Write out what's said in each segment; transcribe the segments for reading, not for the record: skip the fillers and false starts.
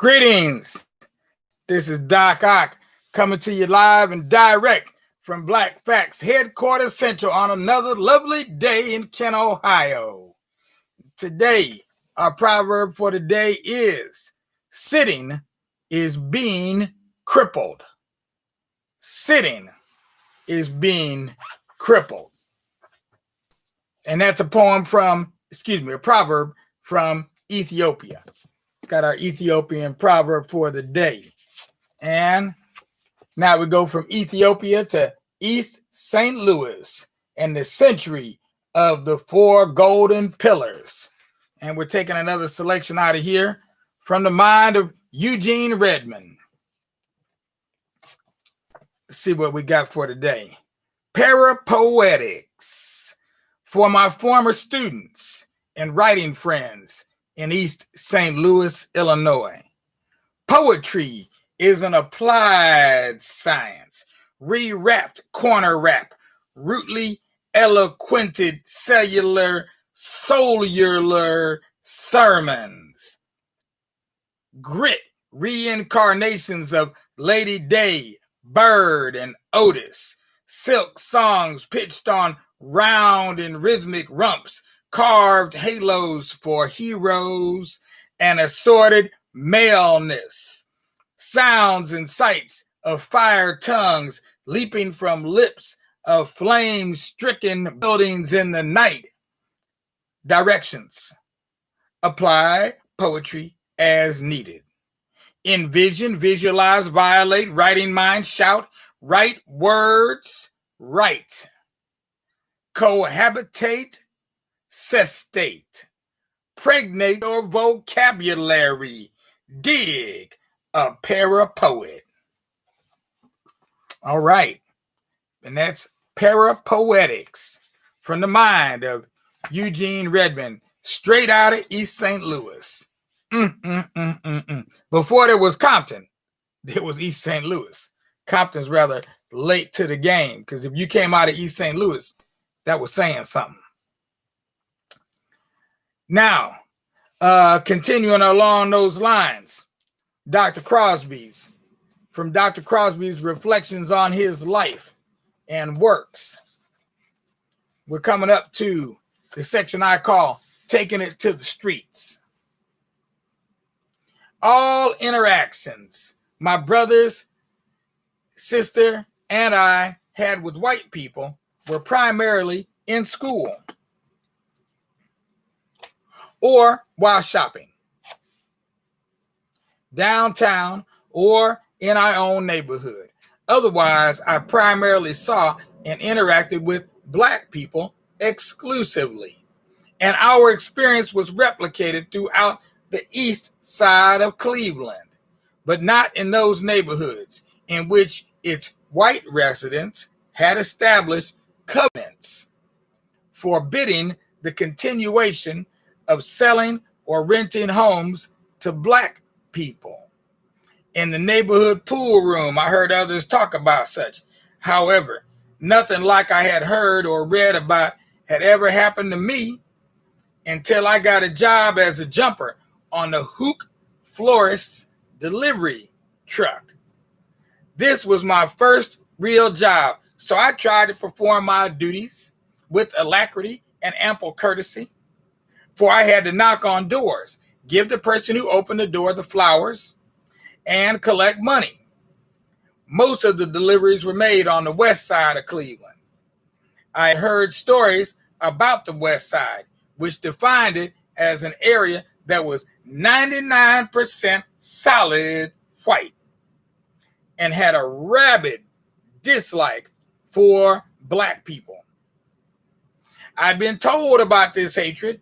Greetings. This is Doc Ock coming to you live and direct from Black Facts Headquarters Central on another lovely day in Kent, Ohio. Today, our proverb for the day is, sitting is being crippled. Sitting is being crippled. And that's a proverb from Ethiopia. It's got our Ethiopian proverb for the day. And now we go from Ethiopia to East St. Louis and the century of the four golden pillars. And we're taking another selection out of here from the mind of Eugene Redmond. Let's see what we got for today. Parapoetics. For my former students and writing friends in East St. Louis, Illinois. Poetry is an applied science, re-wrapped corner rap, rudely eloquented cellular sermons. Grit reincarnations of Lady Day, Bird, and Otis. Silk songs pitched on round and rhythmic rumps, carved halos for heroes, and assorted maleness. Sounds and sights of fire tongues leaping from lips of flame-stricken buildings in the night. Directions. Apply poetry as needed. Envision, visualize, violate, writing mind, shout, write words, write. Cohabitate, cestate, pregnate or vocabulary, dig a parapoet. All right. And that's Parapoetics from the mind of Eugene Redmond, straight out of East St. Louis. Before there was Compton, there was East St. Louis. Compton's rather late to the game because if you came out of East St. Louis, that was saying something. Now, continuing along those lines, Dr. Crosby's reflections on his life and works. We're coming up to the section I call taking it to the streets. All interactions my brothers, sister, and I had with white people were primarily in school or while shopping, downtown or in our own neighborhood. Otherwise, I primarily saw and interacted with Black people exclusively, and our experience was replicated throughout the east side of Cleveland, but not in those neighborhoods in which its white residents had established covenants forbidding the continuation of selling or renting homes to Black people. In the neighborhood pool room, I heard others talk about such. However, nothing like I had heard or read about had ever happened to me until I got a job as a jumper on the Hook Florist's delivery truck. This was my first real job, so I tried to perform my duties with alacrity and ample courtesy, for I had to knock on doors, give the person who opened the door the flowers, and collect money. Most of the deliveries were made on the west side of Cleveland. I had heard stories about the west side, which defined it as an area that was 99% solid white and had a rabid dislike for Black people. I'd been told about this hatred.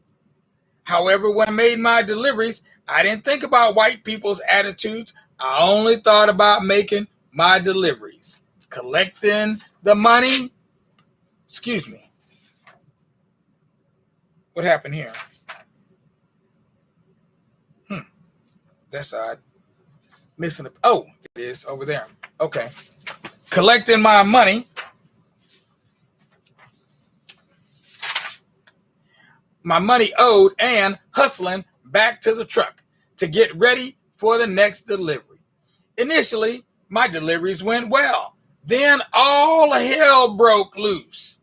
However, when I made my deliveries, I didn't think about white people's attitudes. I only thought about making my deliveries, collecting the money. Excuse me. What happened here? That's odd. Missing the, oh, it is over there. Okay. Collecting my money. My money owed and hustling back to the truck to get ready for the next delivery. Initially, my deliveries went well. Then all hell broke loose.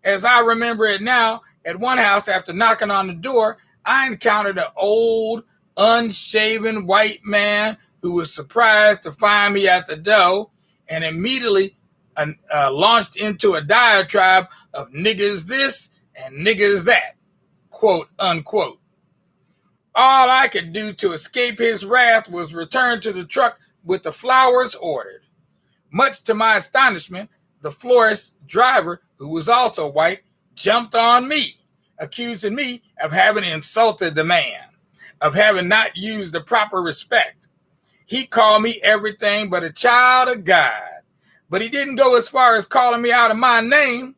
As I remember it now, at one house, after knocking on the door, I encountered an old, unshaven white man who was surprised to find me at the door and immediately launched into a diatribe of niggas this and niggas that, quote unquote. All I could do to escape his wrath was return to the truck with the flowers ordered. Much to my astonishment, the florist driver, who was also white, jumped on me, accusing me of having insulted the man, of having not used the proper respect. He called me everything but a child of God, but he didn't go as far as calling me out of my name.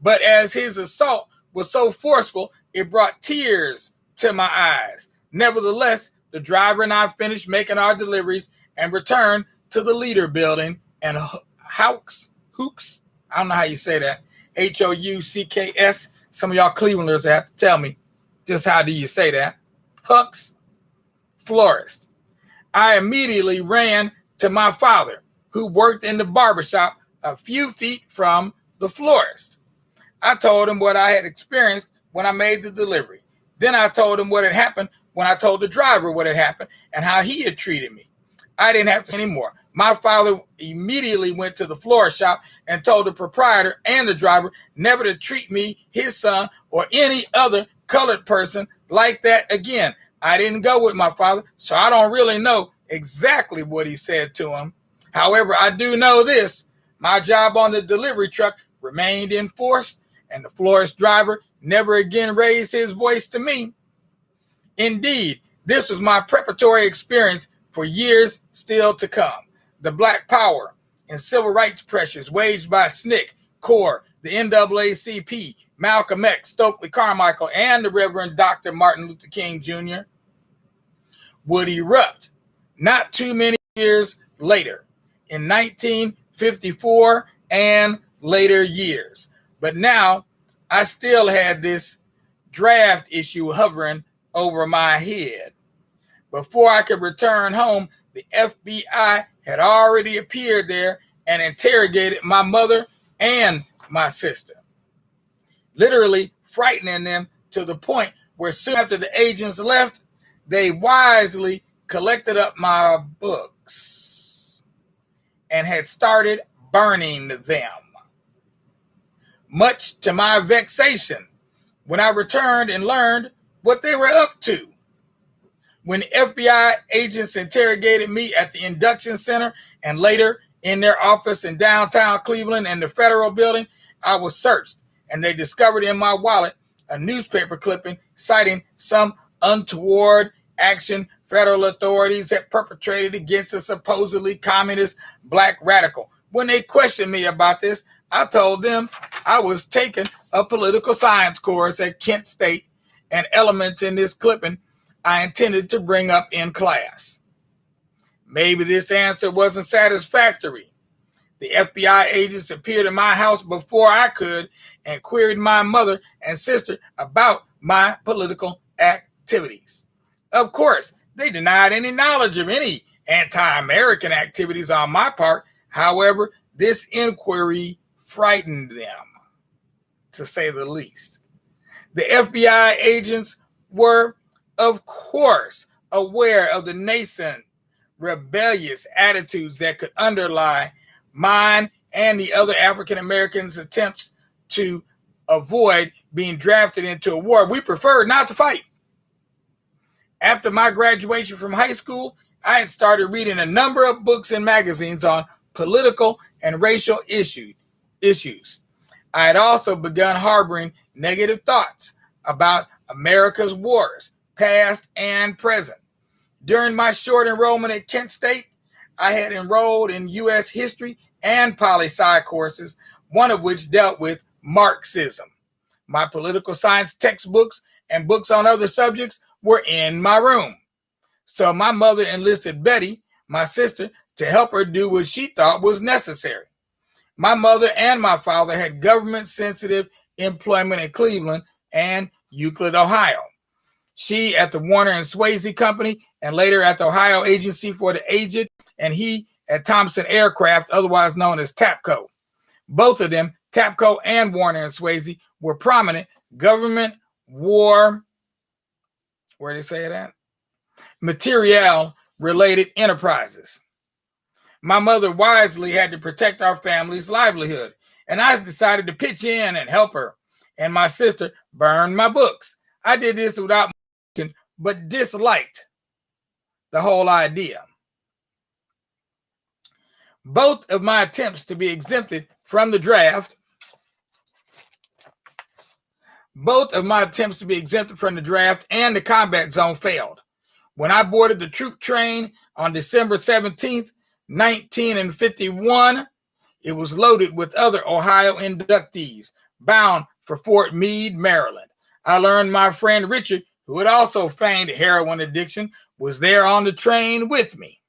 But as his assault was so forceful, it brought tears to my eyes. Nevertheless, the driver and I finished making our deliveries and returned to the leader building and Hooks, I don't know how you say that, Houcks. Some of y'all Clevelanders have to tell me just how do you say that. Hooks florist. I immediately ran to my father, who worked in the barbershop a few feet from the florist. I told him what I had experienced when I made the delivery. Then I told him what had happened when I told the driver what had happened and how he had treated me. I didn't have to say anymore. My father immediately went to the florist shop and told the proprietor and the driver never to treat me, his son, or any other colored person like that again. I didn't go with my father, so I don't really know exactly what he said to him. However, I do know this. My job on the delivery truck remained enforced, and the florist driver never again raised his voice to me. Indeed, this was my preparatory experience for years still to come. The Black Power and civil rights pressures waged by SNCC, CORE, the NAACP, Malcolm X, Stokely Carmichael, and the Reverend Dr. Martin Luther King Jr. would erupt not too many years later, in 1954 and later years. But now I still had this draft issue hovering over my head. Before I could return home, the FBI had already appeared there and interrogated my mother and my sister, literally frightening them to the point where soon after the agents left, they wisely collected up my books and had started burning them. Much to my vexation, when I returned and learned what they were up to. When the FBI agents interrogated me at the induction center and later in their office in downtown Cleveland and the federal building, I was searched and they discovered in my wallet a newspaper clipping citing some untoward action federal authorities had perpetrated against a supposedly communist black radical. When they questioned me about this, I told them I was taking a political science course at Kent State and elements in this clipping I intended to bring up in class. Maybe this answer wasn't satisfactory. The FBI agents appeared in my house before I could and queried my mother and sister about my political activities. Of course, they denied any knowledge of any anti-American activities on my part. However, this inquiry frightened them, to say the least. The FBI agents were, of course, aware of the nascent rebellious attitudes that could underlie mine and the other African Americans' attempts to avoid being drafted into a war we preferred not to fight. After my graduation from high school, I had started reading a number of books and magazines on political and racial issues. I had also begun harboring negative thoughts about America's wars, past and present. During my short enrollment at Kent State, I had enrolled in U.S. history and poli-sci courses, one of which dealt with Marxism. My political science textbooks and books on other subjects were in my room. So my mother enlisted Betty, my sister, to help her do what she thought was necessary. My mother and my father had government-sensitive employment in Cleveland and Euclid, Ohio. she at the Warner and Swayze Company, and later at the Ohio Agency for the Aged, and he at Thompson Aircraft, otherwise known as TAPCO. Both of them, TAPCO and Warner and Swayze, were prominent government war, where they say it at? Materiel-related enterprises. My mother wisely had to protect our family's livelihood, and I decided to pitch in and help her. And my sister burned my books. I did this without but disliked the whole idea. Both of my attempts to be exempted from the draft and the combat zone failed. When I boarded the troop train on December 17th, 1951, it was loaded with other Ohio inductees bound for Fort Meade, Maryland. I learned my friend Richard, who had also feigned heroin addiction, was there on the train with me.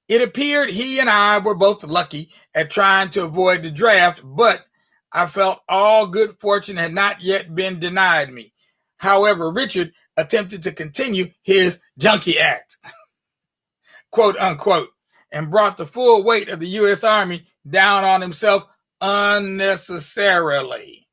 It appeared he and I were both lucky at trying to avoid the draft, but I felt all good fortune had not yet been denied me. However, Richard attempted to continue his junkie act, quote unquote, and brought the full weight of the U.S. Army down on himself unnecessarily.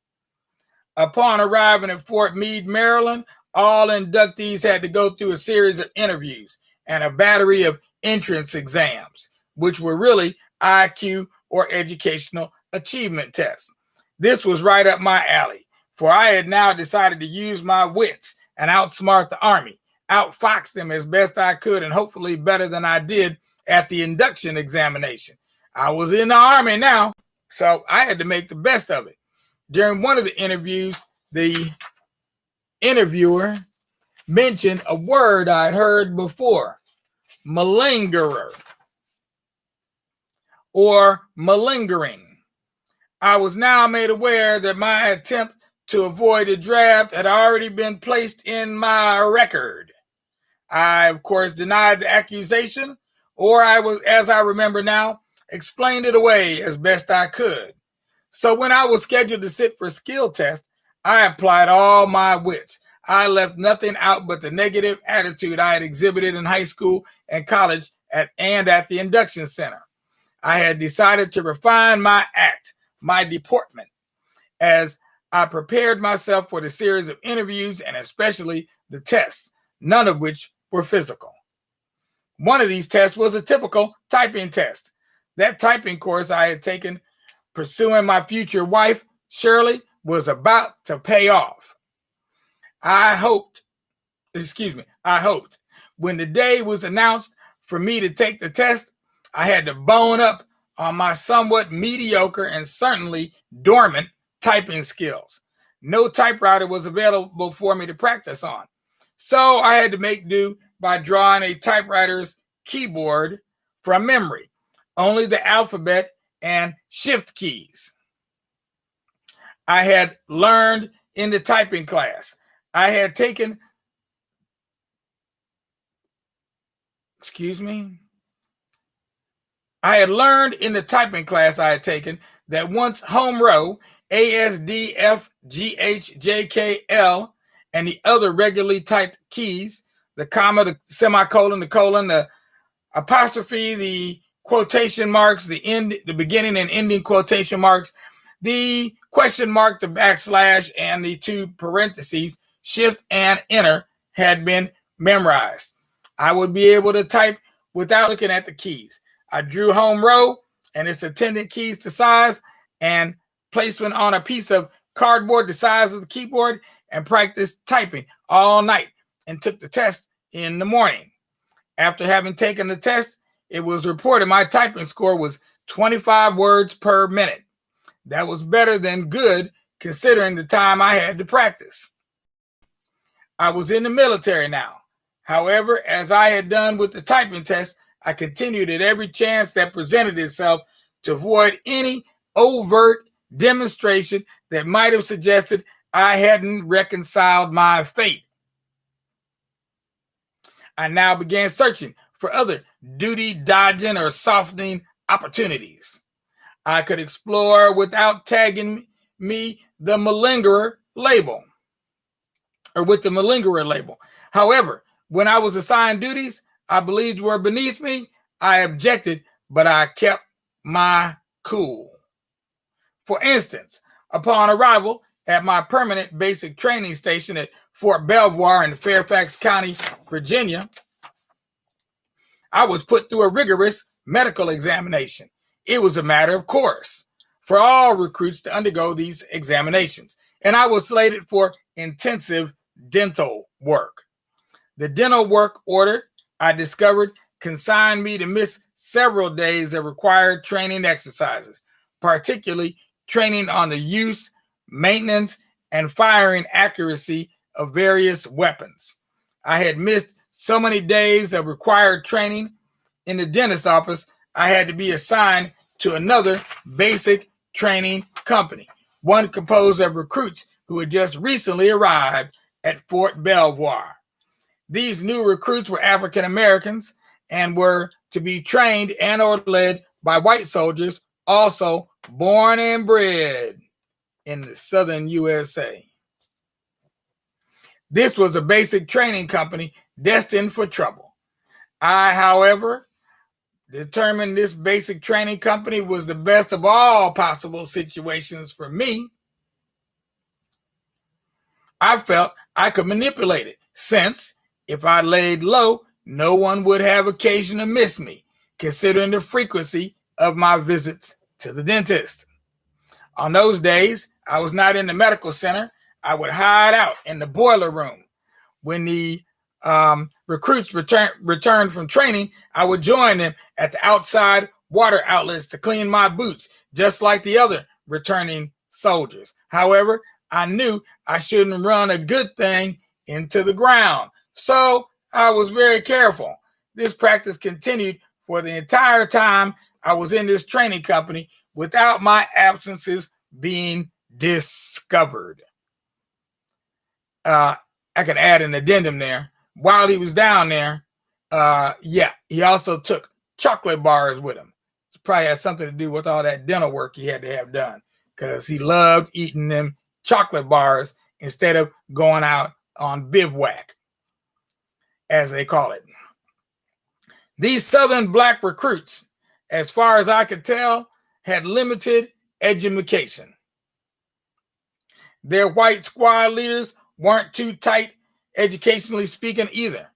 Upon arriving at Fort Meade, Maryland, all inductees had to go through a series of interviews and a battery of entrance exams, which were really IQ or educational achievement tests. This was right up my alley, for I had now decided to use my wits and outsmart the Army, outfox them as best I could, and hopefully better than I did at the induction examination. I was in the Army now, so I had to make the best of it. During one of the interviews, the interviewer mentioned a word I'd heard before, malingerer or malingering. I was now made aware that my attempt to avoid the draft had already been placed in my record. I, of course, denied the accusation, or as I remember now, explained it away as best I could. So when I was scheduled to sit for a skill test, I applied all my wits. I left nothing out but the negative attitude I had exhibited in high school and college and at the induction center. I had decided to refine my act, my deportment, as I prepared myself for the series of interviews and especially the tests, none of which were physical. One of these tests was a typical typing test. That typing course I had taken pursuing my future wife, Shirley, was about to pay off. I hoped, when the day was announced for me to take the test, I had to bone up on my somewhat mediocre and certainly dormant typing skills. No typewriter was available for me to practice on, so I had to make do by drawing a typewriter's keyboard from memory, only the alphabet and shift keys. I had learned in the typing class I had taken, that once home row, A, S, D, F, G, H, J, K, L, and the other regularly typed keys, the comma, the semicolon, the colon, the apostrophe, the quotation marks, the beginning and ending quotation marks, the question mark, the backslash, and the two parentheses, shift and enter, had been memorized. I would be able to type without looking at the keys. I drew home row and its attendant keys to size and placed one on a piece of cardboard the size of the keyboard and practiced typing all night and took the test in the morning. After having taken the test, it was reported my typing score was 25 words per minute. That was better than good considering the time I had to practice. I was in the military now. However, as I had done with the typing test, I continued at every chance that presented itself to avoid any overt demonstration that might have suggested I hadn't reconciled my fate. I now began searching for other duty dodging or softening opportunities I could explore without tagging me the malingerer label. or with the malingerer label. However, when I was assigned duties I believed were beneath me, I objected, but I kept my cool. For instance, upon arrival at my permanent basic training station at Fort Belvoir in Fairfax County, Virginia, I was put through a rigorous medical examination. It was a matter of course for all recruits to undergo these examinations, and I was slated for intensive dental work. The dental work ordered, I discovered, consigned me to miss several days of required training exercises, particularly training on the use, maintenance, and firing accuracy of various weapons. I had missed so many days of required training in the dentist's office, I had to be assigned to another basic training company, one composed of recruits who had just recently arrived at Fort Belvoir. These new recruits were African Americans and were to be trained and or led by white soldiers, also born and bred in the southern USA. This was a basic training company destined for trouble. I, however, determined this basic training company was the best of all possible situations for me. I felt I could manipulate it, since if I laid low, no one would have occasion to miss me, considering the frequency of my visits to the dentist. On those days, I was not in the medical center. I would hide out in the boiler room. When the recruits returned from training, I would join them at the outside water outlets to clean my boots, just like the other returning soldiers. However, I knew I shouldn't run a good thing into the ground, so I was very careful. This practice continued for the entire time I was in this training company without my absences being discovered. I could add an addendum there. While he was down there, he also took chocolate bars with him. It probably had something to do with all that dental work he had to have done, because he loved eating them chocolate bars instead of going out on bivouac, as they call it. These Southern black recruits, as far as I could tell, had limited education. Their white squad leaders weren't too tight, educationally speaking, either.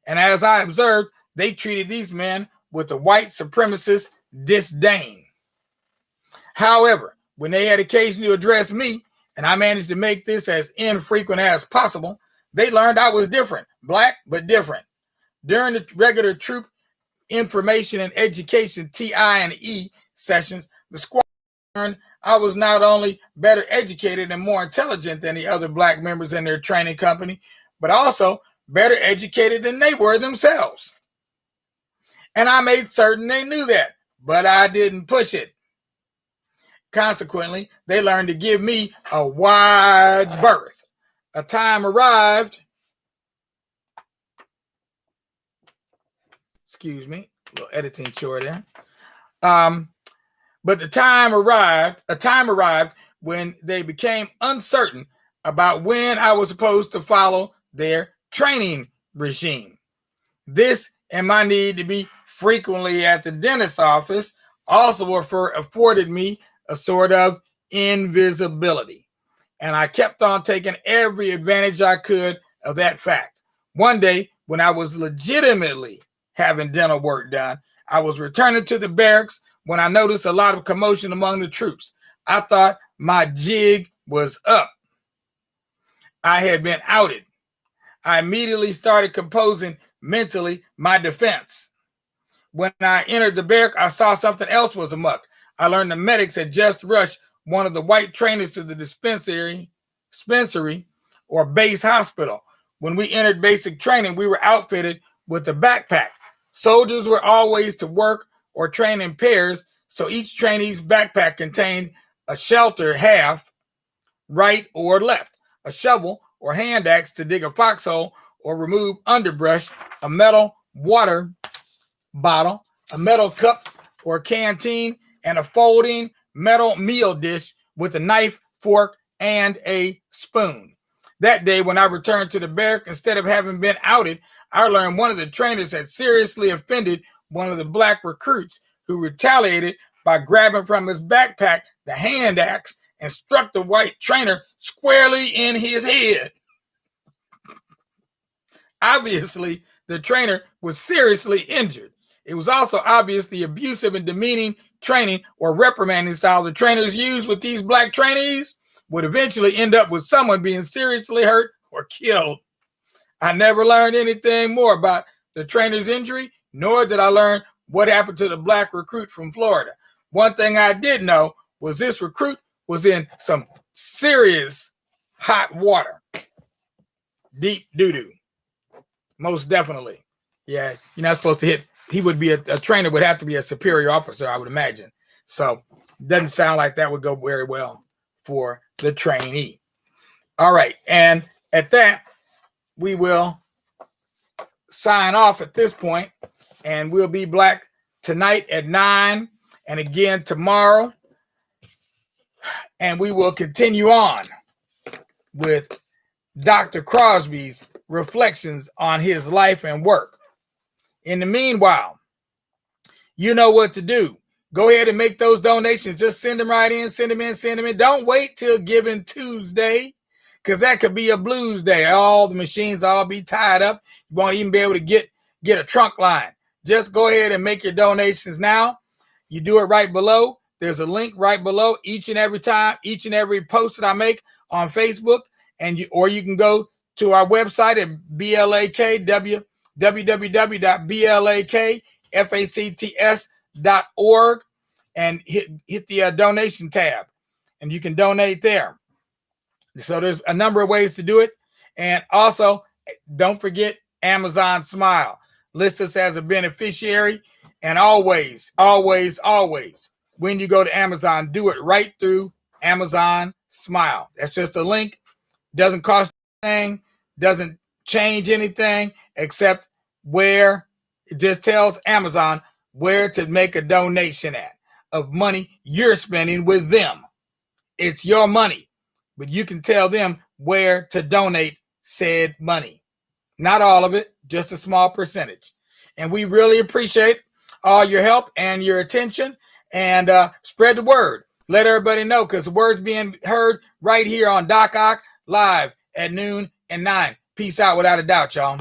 And as I observed, they treated these men with a white supremacist disdain. However, when they had occasion to address me, and I managed to make this as infrequent as possible, they learned I was different, black but different. During the regular troop information and education TI&E sessions, the squad learned I was not only better educated and more intelligent than the other black members in their training company, but also better educated than they were themselves. And I made certain they knew that, but I didn't push it. Consequently, they learned to give me a wide berth. A time arrived, excuse me, a little editing chore there. But a time arrived when they became uncertain about when I was supposed to follow their training regime. This and my need to be frequently at the dentist's office also afforded me a sort of invisibility. And I kept on taking every advantage I could of that fact. One day, when I was legitimately having dental work done, I was returning to the barracks when I noticed a lot of commotion among the troops. I thought my jig was up. I had been outed. I immediately started composing mentally my defense. When I entered the barrack, I saw something else was amok. I learned the medics had just rushed one of the white trainers to the dispensary or base hospital. When we entered basic training, we were outfitted with a backpack. Soldiers were always to work or train in pairs, so each trainee's backpack contained a shelter half, right or left, a shovel or hand axe to dig a foxhole or remove underbrush, a metal water bottle, a metal cup or canteen, and a folding metal meal dish with a knife, fork, and a spoon. That day when I returned to the barrack, instead of having been outed, I learned one of the trainers had seriously offended one of the black recruits, who retaliated by grabbing from his backpack the hand axe and struck the white trainer squarely in his head. Obviously, the trainer was seriously injured. It was also obvious the abusive and demeaning training or reprimanding style the trainers used with these black trainees would eventually end up with someone being seriously hurt or killed. I never learned anything more about the trainer's injury, nor did I learn what happened to the black recruit from Florida. One thing I did know was this recruit was in some serious hot water. Deep doo-doo. Most definitely. Yeah, you're not supposed to hit. He would be a trainer, would have to be a superior officer, I would imagine. So doesn't sound like that would go very well for the trainee. All right. And at that, we will sign off at this point, and we'll be back tonight at 9 and again tomorrow. And we will continue on with Dr. Crosby's reflections on his life and work. In the meanwhile, you know what to do. Go ahead and make those donations. Just send them right in, send them in. Don't wait till Giving Tuesday, because that could be a blues day. All the machines all be tied up. You won't even be able to get a trunk line. Just go ahead and make your donations now. You do it right below. There's a link right below each and every post that I make on Facebook, or you can go to our website at www.blakfacts.org and hit the donation tab, and you can donate there. So there's a number of ways to do it. And also, don't forget Amazon Smile. List us as a beneficiary. And always, when you go to Amazon, do it right through Amazon Smile. That's just a link. Doesn't cost anything. Doesn't change anything except where it just tells Amazon where to make a donation at of money you're spending with them. It's your money, but you can tell them where to donate said money. Not all of it, just a small percentage. And we really appreciate all your help and your attention, and spread the word. Let everybody know, because the word's being heard right here on Doc Ock live at noon and 9. Peace out without a doubt, y'all.